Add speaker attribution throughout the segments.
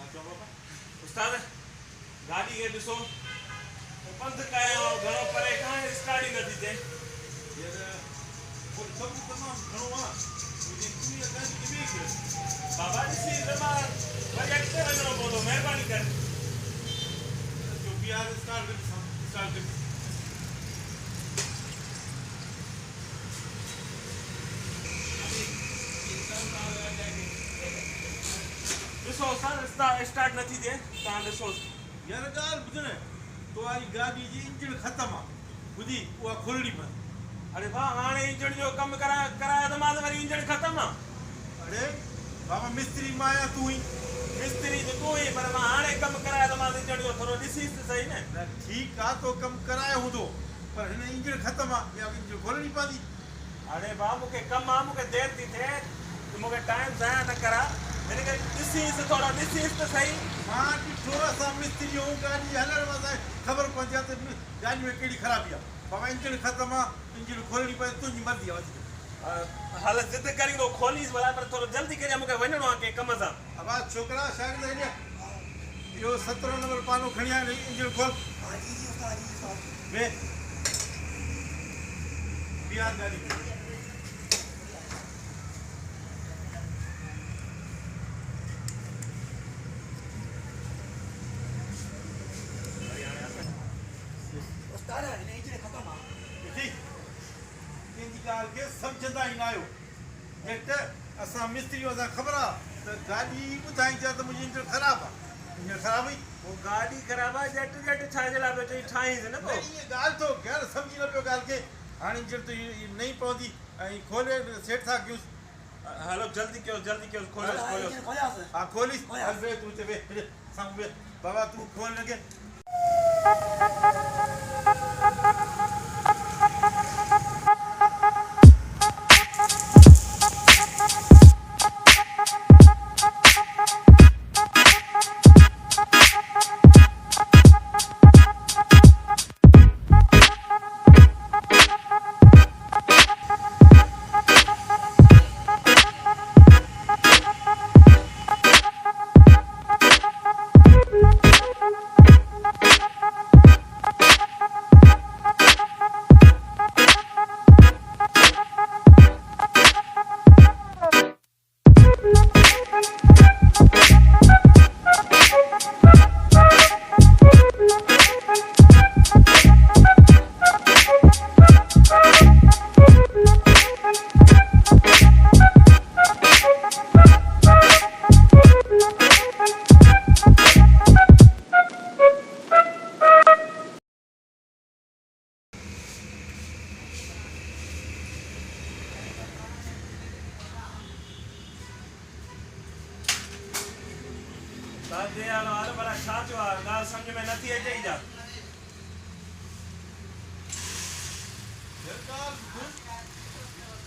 Speaker 1: उस्ताद गाड़ी के ॾिसो पंध कयो घणो परे खां स्टार्ट ई नथी थिए बाबा ॾिसी मां वरी अॻिते वञिणो पवंदो महिरबानी कर ॾिसो स्टार्ट नथी थिए तव्हां ॾिसो
Speaker 2: यार ॻाल्हि ॿुध न तुम्हारी गाॾी जी इंजन ख़तम आहे ॿुधी उहा खोलणी पवंदी
Speaker 1: अरे भाउ हाणे इंजन जो कमु करायो त मां त वरी इंजन ख़तम आहे
Speaker 2: अरे बाबा मिस्त्री मां आहियां तूं ई
Speaker 1: मिस्त्री त तूं ई पर मां हाणे कमु करायो त मां इंजन जो थोरो ॾिसीस त सही न
Speaker 2: ठीकु आहे तो कमु करायो हूंदो पर हिन इंजन ख़तम आहे इहा इंजन खोलणी पवंदी
Speaker 1: अरे भाउ मूंखे कमु आहे मूंखे देरि थी थिए मूंखे टाइम ज़ाया न करा हिन खे ॾिसीस थोरो ॾिसीस त सही
Speaker 2: मां ॾिठो असां मिस्त्री ऐं गाॾी हलण में ख़बर पवंदी आहे त गाॾी में कहिड़ी ख़राबी आहे बाबा इंजन ख़तम आहे इंजन खोलणी पवंदी तुंहिंजी मर्ज़ी आहे वधीक
Speaker 1: हल ज़िद करींदो खोलीस भला पर थोरो जल्दी कजां मूंखे वञिणो आहे कंहिं कम सां
Speaker 2: अब छोकिरा शागिर्द हिन इहो 17 नंबर पानो खणी आया इंजन खोल बिहार गाॾी ॻाल्हि खे सम्झंदा ई न आहियो जेट असां मिस्त्री असां ख़बर आहे त गाॾी ॿुधाईंदी आहे त मुंहिंजी इंजन ख़राबु आहे इंजन ख़राबु हुई
Speaker 1: पोइ गाॾी ख़राबु आहे झटि छाजे लाइ पियो चई ठाहींसि न पोइ
Speaker 2: इहा ॻाल्हि तो ग़ैर सम्झी न पियो ॻाल्हि खे हाणे इंजन त नई पवंदी ऐं खोले सेट था कयूंसि
Speaker 1: हलो जल्दी कयो खोलियोसि
Speaker 2: हा खोलीस हल वे तूं हिते वे साम्हूं वे बाबा तूं खोल लॻे
Speaker 1: भला छा थियो आहे ॻाल्हि सम्झ में नथी अचे ई जा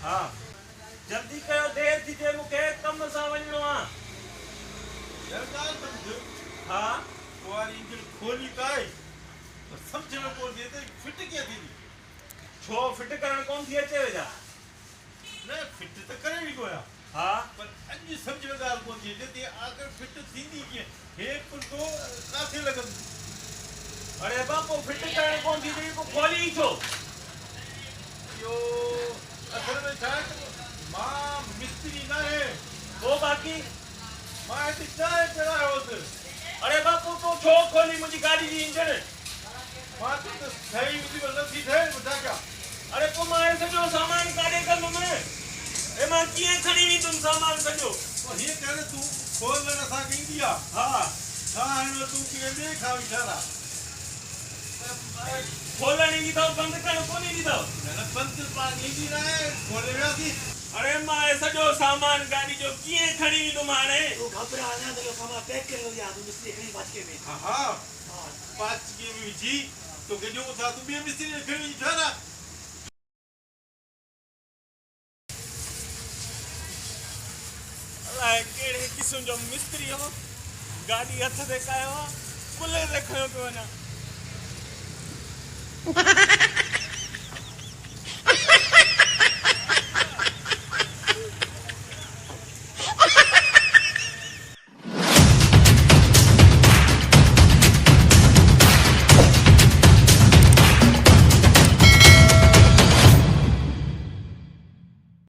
Speaker 1: हा जल्दी कयो देरि थी थिए मूंखे कम सां वञिणो आहे हा
Speaker 2: तुम्हारी इंजन खोली काए तो सम्झ में कोन थी त फिट कीअं थींदी
Speaker 1: छो फिट करणु कोन थी अचे वेजा
Speaker 2: न फिट त करे ॾिठो आहे
Speaker 1: हा
Speaker 2: पर अॼु सम्झ में ॻाल्हि कोन थी अचे त आख़िर फिट थींदी कीअं हे पुरतो काथे लॻंदी
Speaker 1: अरे बापू फिट करणु कोन थी अचे पोइ खोली ई छो
Speaker 2: इहो असल में छा आहे मां मिस्त्री न आहे
Speaker 1: पोइ बाक़ी
Speaker 2: मां हिते चांहि चढ़ायो हुउसि
Speaker 1: अरे बापू तूं छो खोली मुंहिंजी गाॾी जी इंजन
Speaker 2: मां त सही हुई नथी ठहे ॿुधां छा
Speaker 1: अरे पोइ मां सॼो सामान काॾे कंदुमि ए मां कीअं खणी वेंदुमि सामान सॼो
Speaker 2: हीअं करे तूं खोलण असांखे ईंदी आहे
Speaker 1: हा
Speaker 2: छा हाणे तूं कीअं ॿिए खां वीचारा
Speaker 1: खोलण ईंदी अथव बंदि करणु कोन ईंदी अथव
Speaker 2: न बंदि पाण ईंदी न आहे खोले वियासीं
Speaker 1: अरे मां सॼो सामान गाॾी जो कीअं खणी वेंदुमि हाणे
Speaker 3: तूं घबरा न त सामान पैक करे विया तूं मिस्त्री खणी बाचके में
Speaker 2: हा बाचके में विझी तोखे ॾियूं था तूं ॿिए मिस्त्री खे खणी वञी ठहरा
Speaker 1: अलाए कहिड़े क़िस्म जो मिस्त्री हो गाॾी हथ ते कयो आहे कुल्हे ते खयो पियो वञा